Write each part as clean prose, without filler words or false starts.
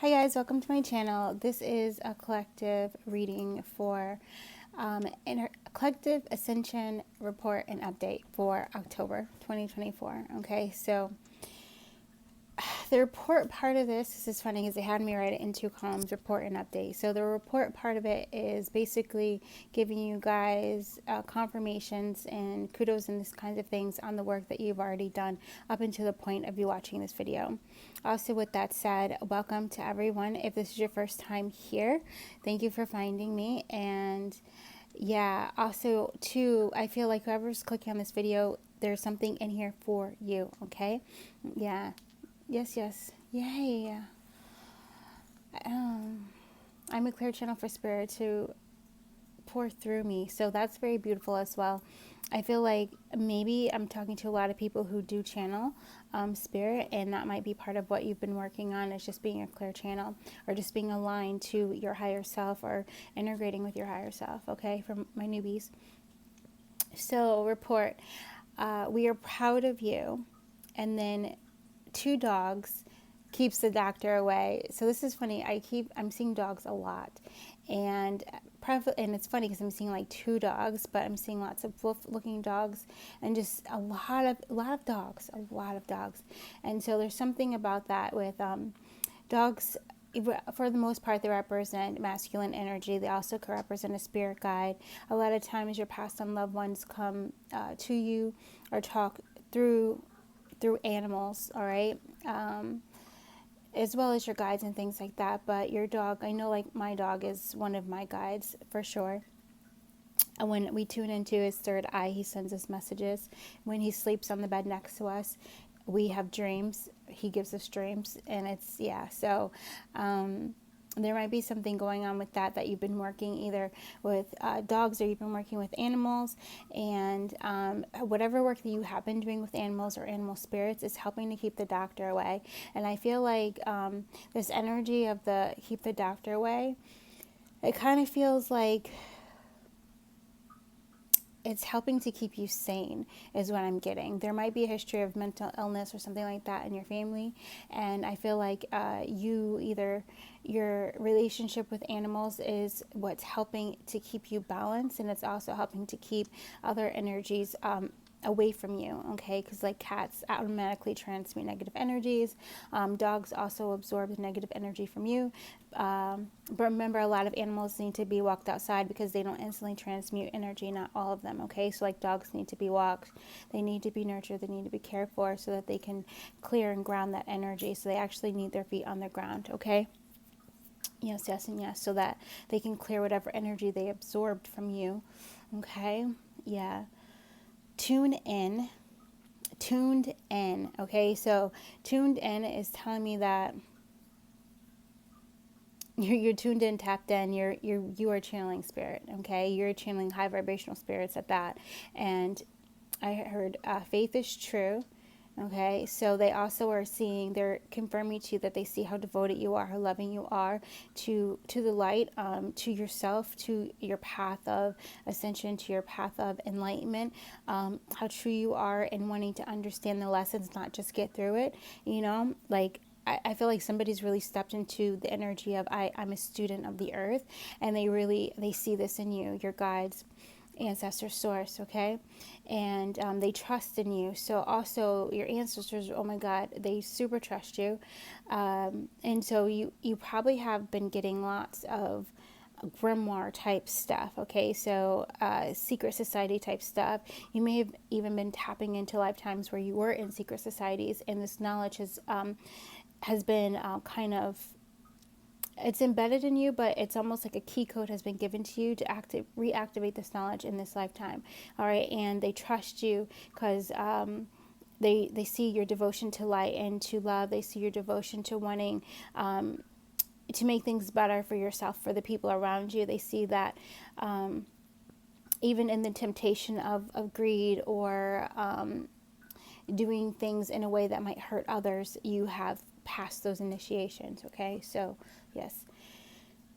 Hi guys, welcome to my channel. This is a collective reading for collective Ascension report and update for October 2024. Okay, so the report part of this is funny because they had me write it in two columns, report and update. So the report part of it is basically giving you guys confirmations and kudos and this kinds of things on the work that you've already done up until the point of you watching this video. Also, with that said, welcome to everyone. If this is your first time here, thank you for finding me. And yeah, also too, I feel like whoever's clicking on this video, there's something in here for you. Okay, yeah. Yes. Yay. I'm a clear channel for spirit to pour through me. So that's very beautiful as well. I feel like maybe I'm talking to a lot of people who do channel spirit, and that might be part of what you've been working on, is just being a clear channel or just being aligned to your higher self or integrating with your higher self. Okay, for my newbies. So report, we are proud of you. And then 2 dogs keeps the doctor away. So this is funny. I'm seeing dogs a lot, and it's funny because I'm seeing like 2 dogs, but I'm seeing lots of wolf-looking dogs, and just a lot of dogs. And so there's something about that with dogs. For the most part, they represent masculine energy. They also could represent a spirit guide. A lot of times, your past on loved ones come to you or talk through animals, all right, as well as your guides and things like that. But your dog, I know, like my dog is one of my guides for sure. And when we tune into his third eye, he sends us messages. When he sleeps on the bed next to us, we have dreams. He gives us dreams, and it's, yeah, so there might be something going on with that you've been working either with dogs, or you've been working with animals, and whatever work that you have been doing with animals or animal spirits is helping to keep the doctor away. And I feel like this energy of the keep the doctor away, it kind of feels like it's helping to keep you sane, is what I'm getting. There might be a history of mental illness or something like that in your family, and I feel like your relationship with animals is what's helping to keep you balanced, and it's also helping to keep other energies away from you, okay? Because like cats automatically transmit negative energies. Dogs also absorb the negative energy from you. But remember, a lot of animals need to be walked outside because they don't instantly transmute energy, not all of them, okay? So like dogs need to be walked, they need to be nurtured, they need to be cared for so that they can clear and ground that energy. So they actually need their feet on the ground, okay? Yes, and yes, so that they can clear whatever energy they absorbed from you, okay? Yeah. Tuned in, okay? So tuned in is telling me that you're tuned in, tapped in, you are channeling spirit, okay? You're channeling high vibrational spirits at that. And I heard faith is true, okay? So they also are seeing, they're confirming to you that they see how devoted you are, how loving you are to the light, to yourself, to your path of ascension, to your path of enlightenment, how true you are in wanting to understand the lessons, not just get through it, you know? Like, I feel like somebody's really stepped into the energy of I'm a student of the earth, and they see this in you, your guides, ancestor, source, okay? And they trust in you. So also your ancestors, oh my God, they super trust you. And so you probably have been getting lots of grimoire type stuff, okay? So secret society type stuff. You may have even been tapping into lifetimes where you were in secret societies, and this knowledge has been kind of, it's embedded in you, but it's almost like a key code has been given to you to reactivate this knowledge in this lifetime. All right, and they trust you because they see your devotion to light and to love. They see your devotion to wanting to make things better for yourself, for the people around you. They see that even in the temptation of greed or doing things in a way that might hurt others, you have passed those initiations, okay? So, yes.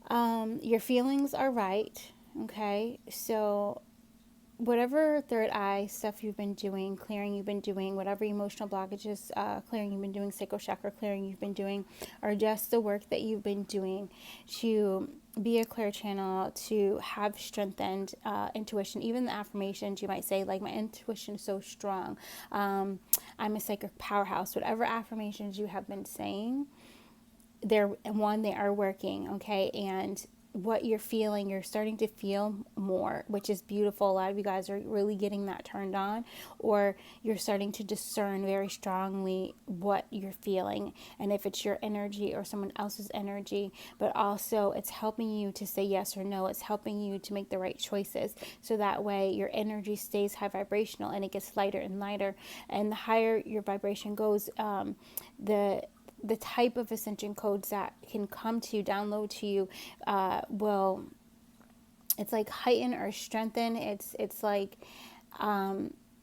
Your feelings are right, okay? So, whatever third eye stuff you've been doing, clearing you've been doing, whatever emotional blockages, clearing you've been doing, sacral chakra clearing you've been doing, or just the work that you've been doing to be a clear channel, to have strengthened intuition. Even the affirmations you might say, like, my intuition is so strong, I'm a psychic powerhouse. Whatever affirmations you have been saying, they are working, okay? And what you're feeling, you're starting to feel more, which is beautiful. A lot of you guys are really getting that turned on, or you're starting to discern very strongly what you're feeling, and if it's your energy or someone else's energy. But also, it's helping you to say yes or no. It's helping you to make the right choices, so that way your energy stays high vibrational and it gets lighter and lighter. And the higher your vibration goes, the type of ascension codes that can come to you, download to you, will, it's like heighten or strengthen. It's like,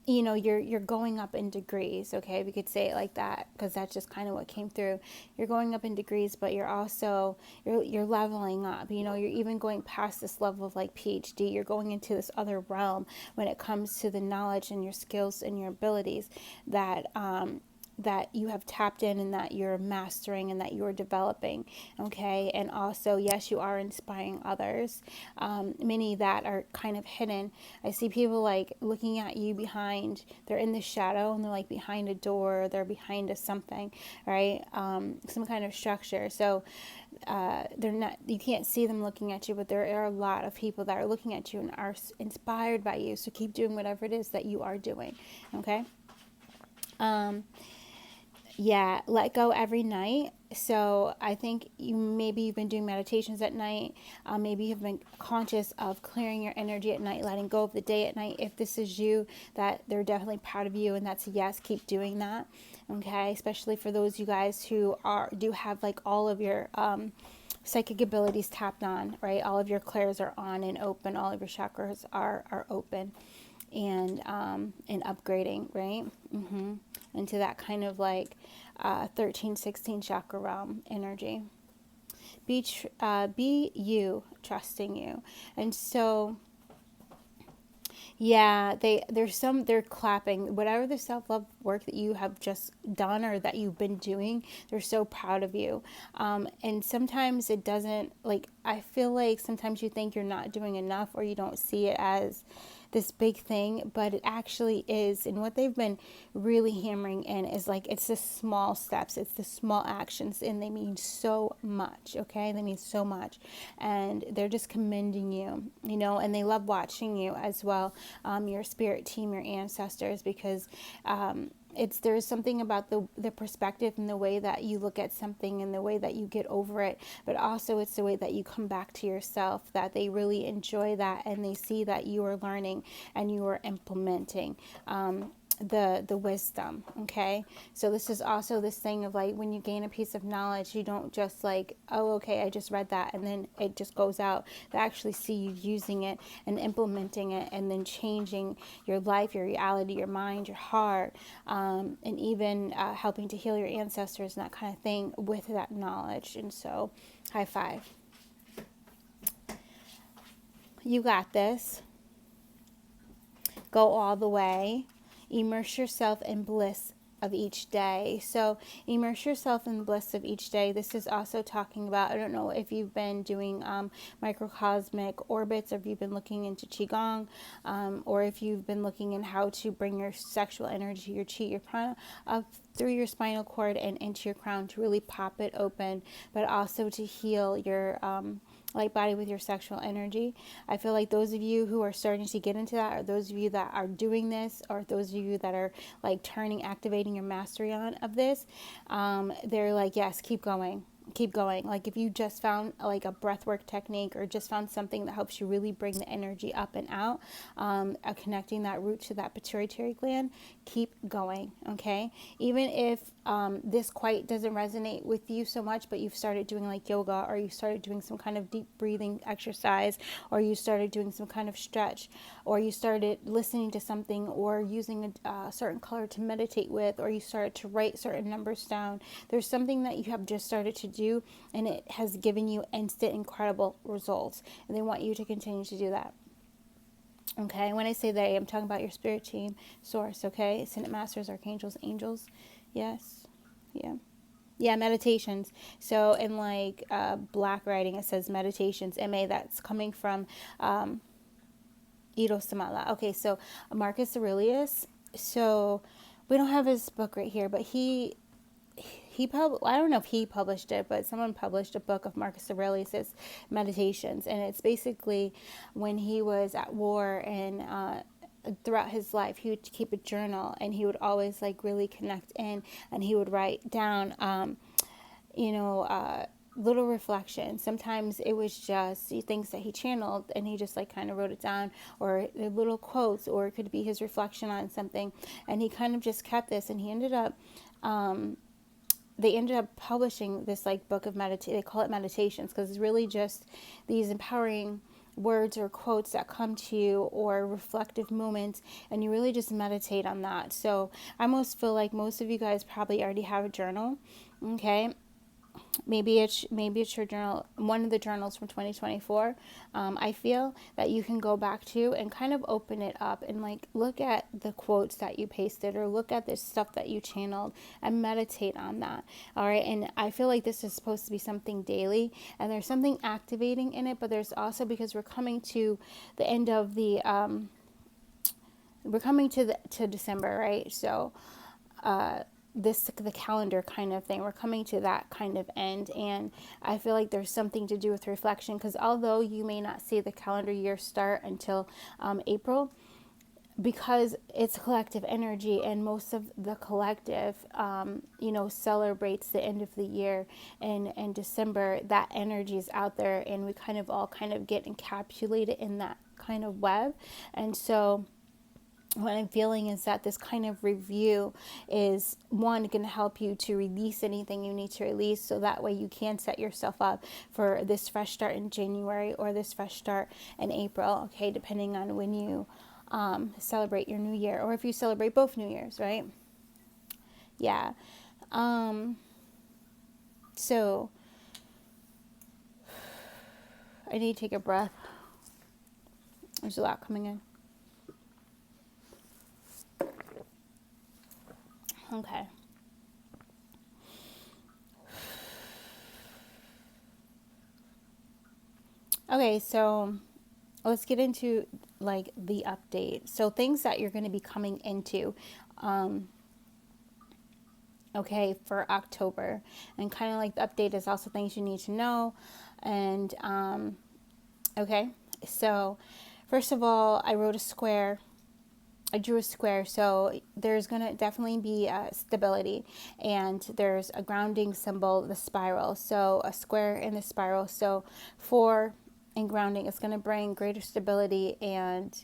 you're going up in degrees. Okay, we could say it like that, because that's just kind of what came through. You're going up in degrees, but you're also, you're leveling up. You're even going past this level of like PhD. You're going into this other realm when it comes to the knowledge and your skills and your abilities that you have tapped in, and that you're mastering, and that you're developing. Okay. And also, yes, you are inspiring others, many that are kind of hidden. I see people like looking at you behind, they're in the shadow, and they're like behind a door, they're behind a something, right? Some kind of structure. So they're not, you can't see them looking at you, but there are a lot of people that are looking at you and are inspired by you. So keep doing whatever it is that you are doing. Okay. Yeah, let go every night. So I think you've been doing meditations at night. Maybe you've been conscious of clearing your energy at night, letting go of the day at night. If this is you, that they're definitely proud of you, and that's a yes. Keep doing that. Okay, especially for those you guys who do have like all of your psychic abilities tapped on, right? All of your clairs are on and open. All of your chakras are open and upgrading, right? Into that kind of like 13, 16 chakra realm energy. Be you, trusting you. And so, yeah, they're clapping. Whatever the self-love work that you have just done or that you've been doing, they're so proud of you. And sometimes it doesn't, like, I feel like sometimes you think you're not doing enough, or you don't see it as this big thing, but it actually is. And what they've been really hammering in is like, it's the small steps, it's the small actions, and they mean so much. Okay, they mean so much, and they're just commending you, and they love watching you as well, your spirit team, your ancestors, because there's something about the perspective and the way that you look at something and the way that you get over it, but also it's the way that you come back to yourself, that they really enjoy that, and they see that you are learning and you are implementing the wisdom. Okay, so this is also this thing of like, when you gain a piece of knowledge, you don't just like, oh, okay, I just read that and then it just goes out. They actually see you using it and implementing it, and then changing your life, your reality, your mind, your heart, and even helping to heal your ancestors and that kind of thing with that knowledge. And so, high five. You got this. Go all the way. Immerse yourself in bliss of each day. So immerse yourself in the bliss of each day. This is also talking about, I don't know if you've been doing microcosmic orbits, or if you've been looking into Qigong, or if you've been looking in how to bring your sexual energy, your chi, your prana up through your spinal cord and into your crown to really pop it open, but also to heal your light body with your sexual energy. I feel like those of you who are starting to get into that, or those of you that are doing this, or those of you that are like activating your mastery of this, they're like, yes, keep going. Keep going. Like, if you just found like a breathwork technique, or just found something that helps you really bring the energy up and out, connecting that root to that pituitary gland, keep going. Okay, even if this quite doesn't resonate with you so much, but you've started doing like yoga, or you started doing some kind of deep breathing exercise, or you started doing some kind of stretch, or you started listening to something, or using a certain color to meditate with, or you started to write certain numbers down. There's something that you have just started to do, and it has given you instant incredible results, and they want you to continue to do that. Okay, when I say they, I'm talking about your spirit team, source, okay? Ascended masters, archangels, angels. Yes. Yeah. Yeah, meditations. So in like black writing, it says meditations, MA, that's coming from Ito Samala. Okay, so Marcus Aurelius. So we don't have his book right here, but I don't know if he published it, but someone published a book of Marcus Aurelius's meditations, and it's basically when he was at war and throughout his life, he would keep a journal, and he would always like really connect in, and he would write down, you know. Little reflections. Sometimes it was just things that he channeled and he just like kind of wrote it down, or little quotes, or it could be his reflection on something, and he kind of just kept this, and he ended up they ended up publishing this like book of meditation. They call it meditations because it's really just these empowering words or quotes that come to you, or reflective moments, and you really just meditate on that. So I almost feel like most of you guys probably already have a journal. Okay, maybe it's your journal, one of the journals from 2024. I feel that you can go back to and kind of open it up and like look at the quotes that you pasted, or look at the stuff that you channeled, and meditate on that. All right, and I feel like this is supposed to be something daily, and there's something activating in it, but there's also, because we're coming to the end of the we're coming to December, right? So the calendar kind of thing, we're coming to that kind of end, and I feel like there's something to do with reflection, because although you may not see the calendar year start until April, because it's collective energy, and most of the collective celebrates the end of the year in December, that energy is out there, and we kind of all kind of get encapsulated in that kind of web. And so what I'm feeling is that this kind of review is, one, going to help you to release anything you need to release, so that way you can set yourself up for this fresh start in January, or this fresh start in April, okay, depending on when you celebrate your new year, or if you celebrate both New Years, right? Yeah. So I need to take a breath. There's a lot coming in. Okay. Okay, so let's get into like the update. So things that you're going to be coming into, okay, for October, and kind of like the update is also things you need to know. And okay, so first of all, I wrote a square. I drew a square, so there's going to definitely be stability, and there's a grounding symbol, the spiral, so a square in the spiral. So for and grounding is going to bring greater stability, and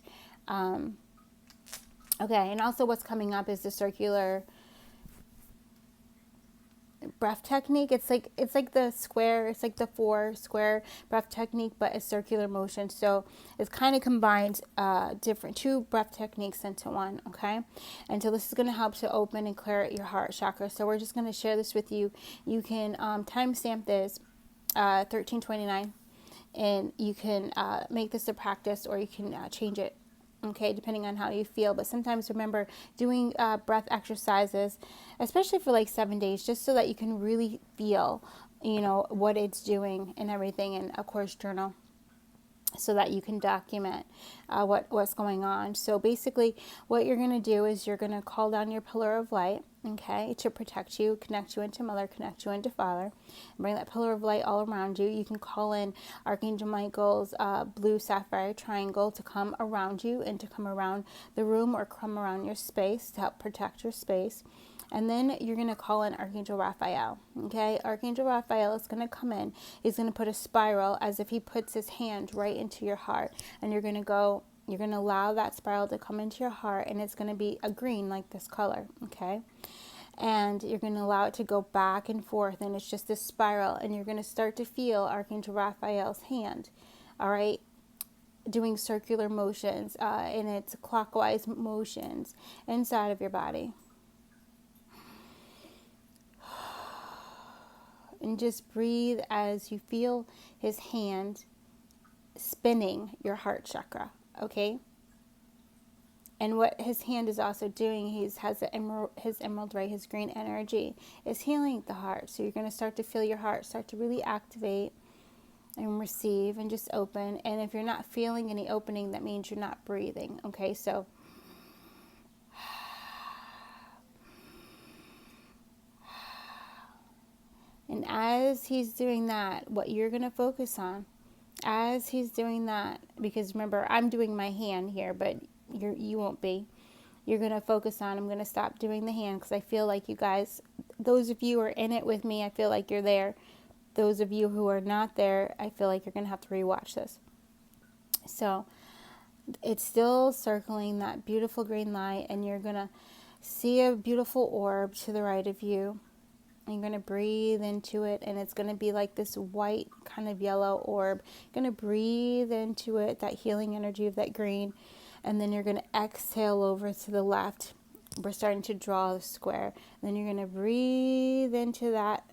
okay, and also what's coming up is the circular breath technique. It's like the square, it's like the four square breath technique, but a circular motion. So it's kind of combined different two breath techniques into one. Okay, and so this is going to help to open and clear your heart chakra. So we're just going to share this with you. You can timestamp this 1329, and you can make this a practice, or you can change it, okay, depending on how you feel. But sometimes remember doing breath exercises, especially for like 7 days, just so that you can really feel, what it's doing and everything. And of course, journal, so that you can document what's going on. So basically, what you're going to do is you're going to call down your pillar of light, okay, to protect you, connect you into Mother, connect you into Father, and bring that pillar of light all around you. You can call in Archangel Michael's blue sapphire triangle to come around you, and to come around the room, or come around your space to help protect your space. And then you're going to call in Archangel Raphael. Okay, Archangel Raphael is going to come in. He's going to put a spiral, as if he puts his hand right into your heart. And you're going to allow that spiral to come into your heart, and it's going to be a green, like this color. Okay, and you're going to allow it to go back and forth, and it's just this spiral, and you're going to start to feel Archangel Raphael's hand. All right, doing circular motions, and it's clockwise motions inside of your body. And just breathe as you feel his hand spinning your heart chakra, okay? And what his hand is also doing, his emerald ray, his green energy is healing the heart. So you're going to start to feel your heart start to really activate and receive and just open. And if you're not feeling any opening, that means you're not breathing. Okay, so and as he's doing that, what you're going to focus on as he's doing that, because remember, I'm doing my hand here, but you won't be. You're going to focus on, I'm going to stop doing the hand because I feel like you guys, those of you who are in it with me, I feel like you're there. Those of you who are not there, I feel like you're going to have to rewatch this. So it's still circling that beautiful green light, and you're going to see a beautiful orb to the right of you. You're going to breathe into it, and it's going to be like this white kind of yellow orb. You're going to breathe into it, that healing energy of that green, and then you're going to exhale over to the left. We're starting to draw the square. And then you're going to breathe into that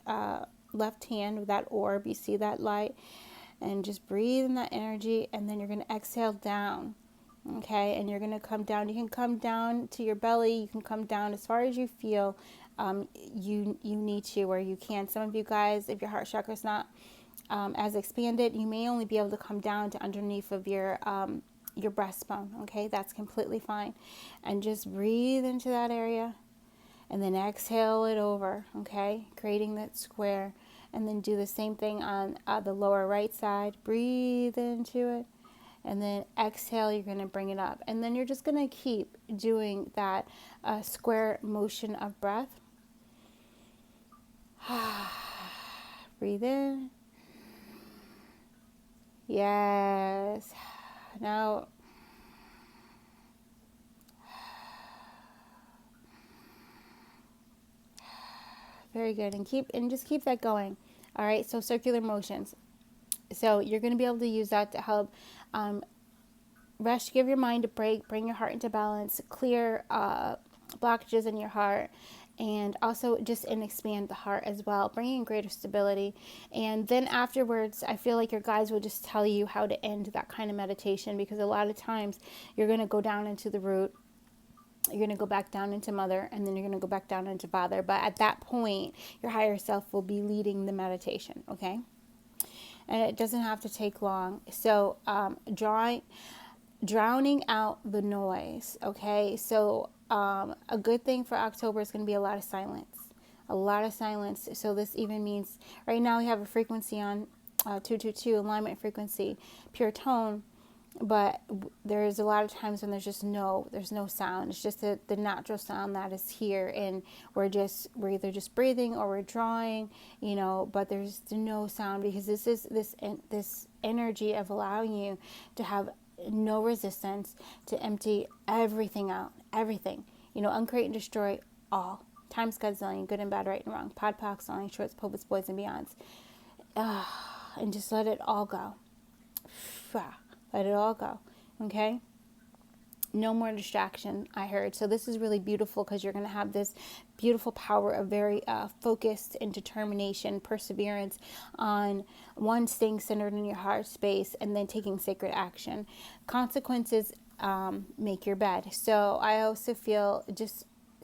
left hand with that orb. You see that light? And just breathe in that energy, and then you're going to exhale down. Okay, and you're going to come down. You can come down to your belly. You can come down as far as you feel you need to, or you can. Some of you guys, if your heart chakra is not as expanded, you may only be able to come down to underneath of your breastbone. Okay, that's completely fine. And just breathe into that area, and then exhale it over. Okay, creating that square, and then do the same thing on the lower right side. Breathe into it. And then exhale, you're going to bring it up. And then you're just going to keep doing that square motion of breath. Breathe in. Yes. Now, very good. And just keep that going. All right. So circular motions. So you're going to be able to use that to help rest, give your mind a break, bring your heart into balance, clear blockages in your heart, and also just expand the heart as well, bringing greater stability. And then afterwards, I feel like your guides will just tell you how to end that kind of meditation, because a lot of times you're going to go down into the root, you're going to go back down into mother, and then you're going to go back down into father. But at that point, your higher self will be leading the meditation, okay? And it doesn't have to take long. So drowning out the noise, okay? So a good thing for October is going to be a lot of silence. A lot of silence. So this even means, right now we have a frequency on 222, alignment frequency, pure tone, but there's a lot of times when there's no sound. It's just the natural sound that is here, and we're either just breathing or we're drawing, but there's no sound, because this is this energy of allowing you to have no resistance, to empty everything out, everything, uncreate and destroy all, times Godzillion, good and bad, right and wrong, pod, pocs, longing, shorts, pulpits, boys, and beyonds, and just let it all go. Let it all go, okay? No more distraction, I heard. So this is really beautiful, because you're going to have this beautiful power of very focused and determination, perseverance on one, staying centered in your heart space, and then taking sacred action. Consequences make your bed. So I also feel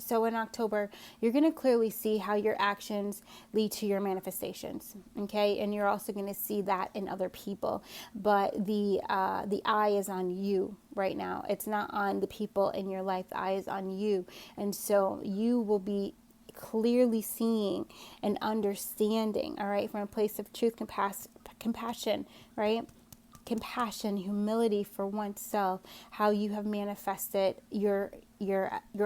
so in October, you're going to clearly see how your actions lead to your manifestations, okay? And you're also going to see that in other people. But the eye is on you right now. It's not on the people in your life. The eye is on you. And so you will be clearly seeing and understanding, all right, from a place of truth, compassion, right? Compassion, humility for oneself, how you have manifested your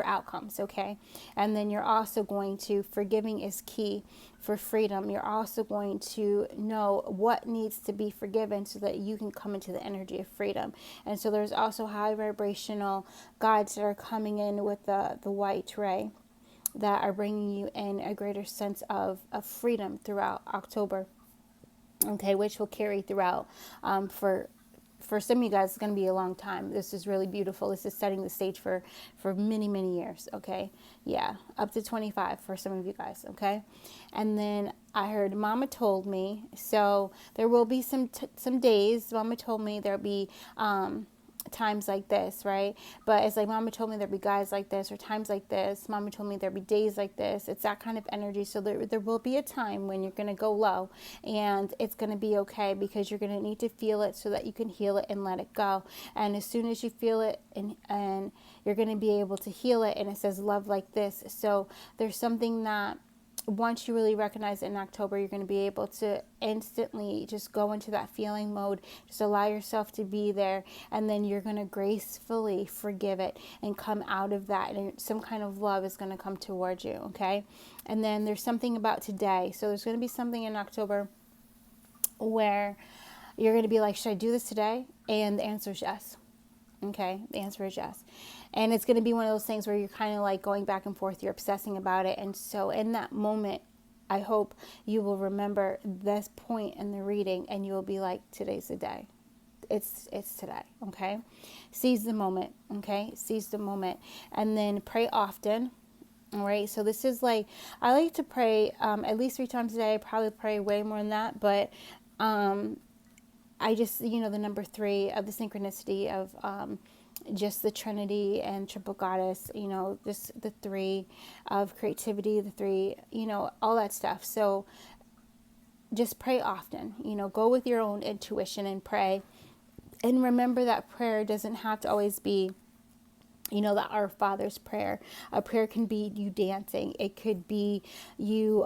outcomes, okay? And then you're also going to, forgiving is key for freedom. You're also going to know what needs to be forgiven so that you can come into the energy of freedom. And so there's also high vibrational guides that are coming in with the white ray that are bringing you in a greater sense of freedom throughout October. Okay, which will carry throughout. For some of you guys, it's going to be a long time. This is really beautiful. This is setting the stage for many, many years. Okay, yeah, up to 25 for some of you guys. Okay, and then I heard Mama told me. So there will be some days. Mama told me there'll be times like this, right? But it's like, Mama told me there'd be guys like this, or times like this. Mama told me there'd be days like this. It's that kind of energy. So there will be a time when you're going to go low, and it's going to be okay, because you're going to need to feel it so that you can heal it and let it go. And as soon as you feel it, and you're going to be able to heal it, and it says love like this. So there's something that once you really recognize it in October, you're going to be able to instantly just go into that feeling mode, just allow yourself to be there, and then you're going to gracefully forgive it and come out of that, and some kind of love is going to come towards you, okay? And then there's something about today. So there's going to be something in October where you're going to be like, should I do this today? And the answer is yes. Okay, the answer is yes. And it's going to be one of those things where you're kind of like going back and forth, you're obsessing about it. And so in that moment, I hope you will remember this point in the reading, and you will be like, today's the day. It's today, okay? Seize the moment, okay? Seize the moment. And then pray often. All right, so this is like, I like to pray at least 3 times a day. I probably pray way more than that, but I just, the number 3 of the synchronicity of just the Trinity and triple goddess, just the 3 of creativity, the 3, all that stuff. So just pray often, go with your own intuition and pray. And remember that prayer doesn't have to always be that Our Father's prayer. A prayer can be you dancing. It could be you,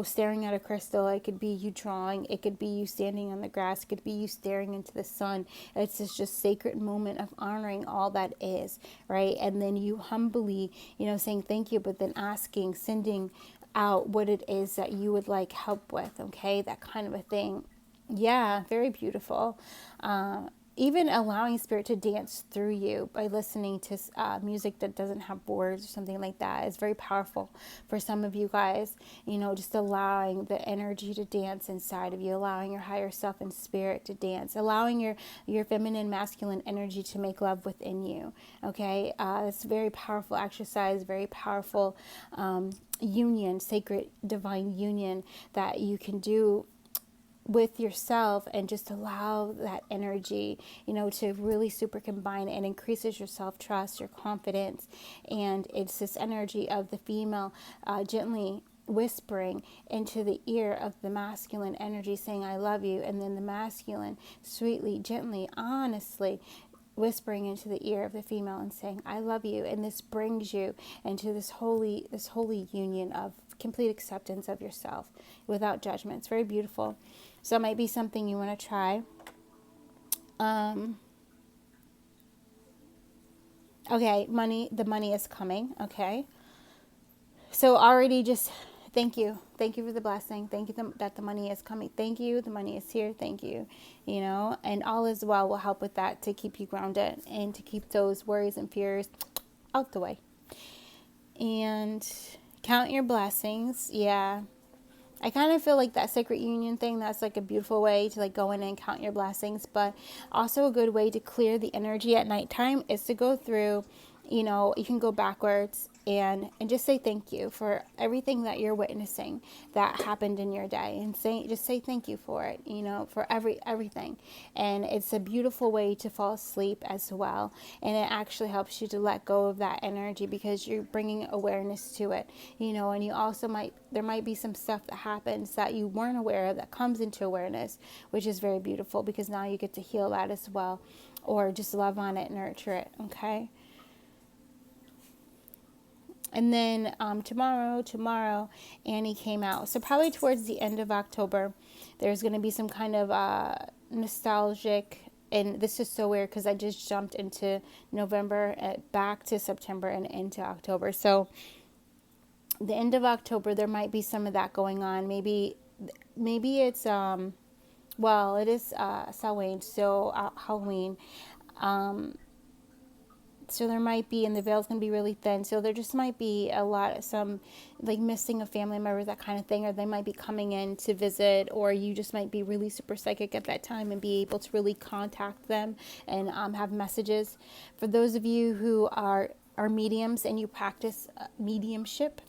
staring at a crystal. It could be you drawing. It could be you standing on the grass. It could be you staring into the sun. It's this just sacred moment of honoring all that is, right? And then you humbly, saying thank you, but then asking, sending out what it is that you would like help with, okay? That kind of a thing. Yeah, very beautiful. Even allowing spirit to dance through you by listening to music that doesn't have words or something like that is very powerful for some of you guys. Just allowing the energy to dance inside of you, allowing your higher self and spirit to dance, allowing your feminine, masculine energy to make love within you. Okay, it's a very powerful exercise, very powerful union, sacred, divine union that you can do with yourself, and just allow that energy, to really super combine, and increases your self-trust, your confidence. And it's this energy of the female gently whispering into the ear of the masculine energy, saying, I love you. And then the masculine sweetly, gently, honestly whispering into the ear of the female and saying, I love you. And this brings you into this holy union of complete acceptance of yourself without judgment. It's very beautiful. So it might be something you want to try. Okay, the money is coming. Okay. So already just thank you. Thank you for the blessing. Thank you that the money is coming. Thank you. The money is here. Thank you. And all is well will help with that, to keep you grounded and to keep those worries and fears out the way. And count your blessings. Yeah. I kind of feel like that sacred union thing, that's like a beautiful way to like go in and count your blessings. But also a good way to clear the energy at nighttime is to go through, you can go backwards and just say thank you for everything that you're witnessing that happened in your day, and just say thank you for it, for everything. And it's a beautiful way to fall asleep as well. And it actually helps you to let go of that energy, because you're bringing awareness to it, and you also there might be some stuff that happens that you weren't aware of that comes into awareness, which is very beautiful, because now you get to heal that as well, or just love on it, nurture it. Okay. And then tomorrow, Annie came out. So probably towards the end of October, there's going to be some kind of nostalgic, and this is so weird because I just jumped into November, back to September, and into October. So the end of October, there might be some of that going on. Maybe it's, it is Samhain, so Halloween. So there might be, and the veil's going to be really thin. So there just might be some like missing a family member, that kind of thing. Or they might be coming in to visit, or you just might be really super psychic at that time and be able to really contact them and have messages. For those of you who are mediums and you practice mediumship,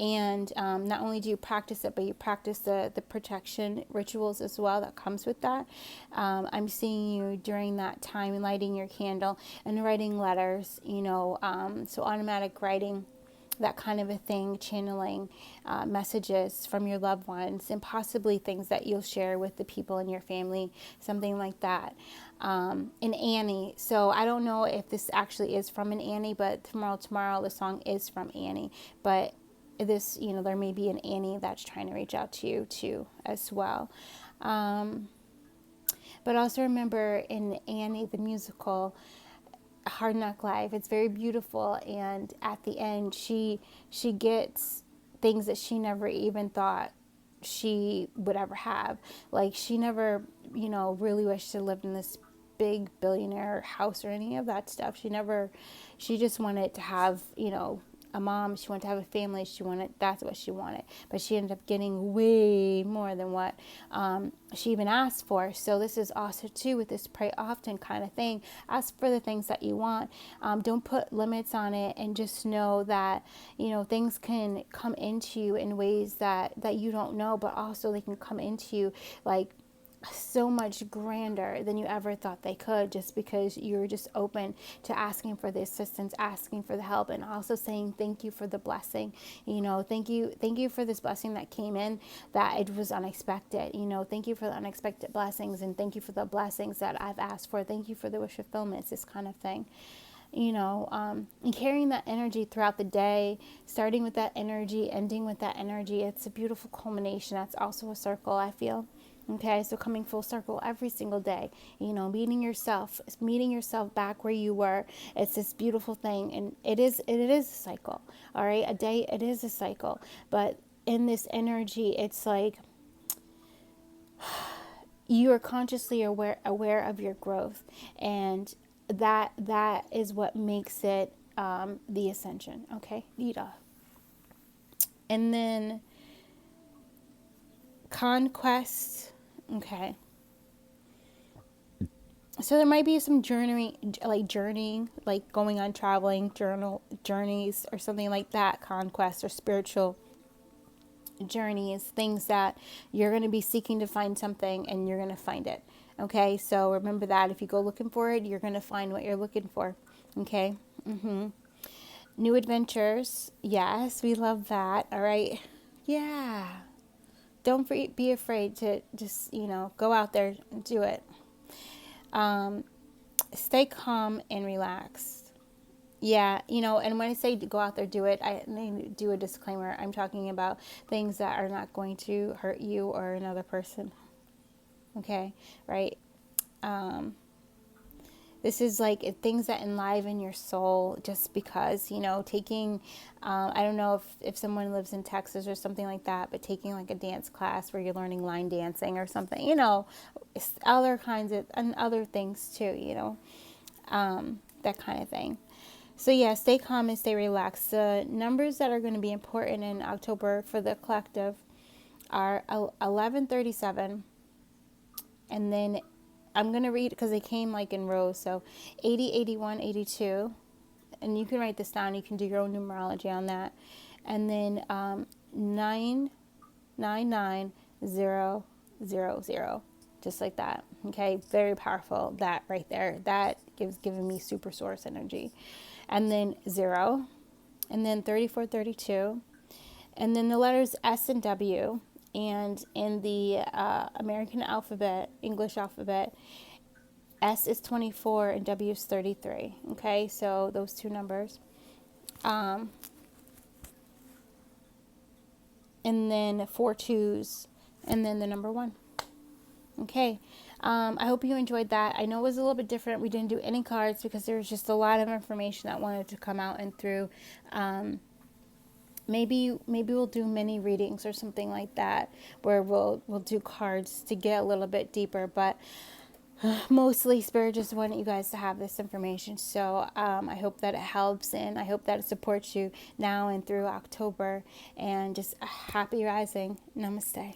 And not only do you practice it, but you practice the protection rituals as well that comes with that. I'm seeing you during that time lighting your candle and writing letters, so automatic writing, that kind of a thing, channeling messages from your loved ones, and possibly things that you'll share with the people in your family, something like that. An Annie. So I don't know if this actually is from an Annie, but tomorrow the song is from Annie. But this, there may be an Annie that's trying to reach out to you too as well. But also remember, in Annie, the musical, Hard Knock Life, it's very beautiful, and at the end she gets things that she never even thought she would ever have. Like, she never really wished to live in this big billionaire house or any of that stuff. She just wanted to have a mom. She wanted to have a family. That's what she wanted, but she ended up getting way more than what she even asked for. So this is also too with this pray often kind of thing. Ask for the things that you want. Don't put limits on it, and just know that things can come into you in ways that you don't know, but also they can come into you like so much grander than you ever thought they could, just because you're just open to asking for the assistance, asking for the help, and also saying thank you for the blessing. Thank you for this blessing that came in, that it was unexpected. Thank you for the unexpected blessings, and thank you for the blessings that I've asked for. Thank you for the wish fulfillments, this kind of thing. And carrying that energy throughout the day, starting with that energy, ending with that energy. It's a beautiful culmination. That's also a circle, I feel. Okay, so coming full circle every single day, meeting yourself back where you were. It's this beautiful thing, and it is a cycle. All right, a day, it is a cycle, but in this energy, it's like you are consciously aware of your growth, and that is what makes it the ascension. Okay, Ida. And then conquest. Okay. So there might be some journeying, like going on traveling journeys or something like that, conquest or spiritual journeys, things that you're going to be seeking to find something, and you're going to find it. Okay, so remember that if you go looking for it, you're going to find what you're looking for. Okay. New adventures. Yes, we love that. All right. Yeah. Don't be afraid to just, go out there and do it. Stay calm and relaxed. Yeah, and when I say to go out there, do it, I do a disclaimer. I'm talking about things that are not going to hurt you or another person. Okay, right? This is like things that enliven your soul, just because, taking, I don't know if someone lives in Texas or something like that, but taking like a dance class where you're learning line dancing or something, other kinds of, and other things too, that kind of thing. So yeah, stay calm and stay relaxed. The numbers that are going to be important in October for the collective are 1137, and then I'm going to read because they came like in rows. So 80, 81, 82. And you can write this down. You can do your own numerology on that. And then 999000. Just like that. Okay. Very powerful. That right there. That giving me super source energy. And then 0. And then 3432. And then the letters S and W. And in the American alphabet, English alphabet, S is 24 and W is 33. Okay, so those two numbers. And then 4 2s, and then the number 1. Okay, I hope you enjoyed that. I know it was a little bit different. We didn't do any cards because there was just a lot of information that wanted to come out and through. Maybe we'll do mini readings or something like that, where we'll do cards to get a little bit deeper. But mostly Spirit just wanted you guys to have this information. So I hope that it helps, and I hope that it supports you now and through October. And just a happy rising. Namaste.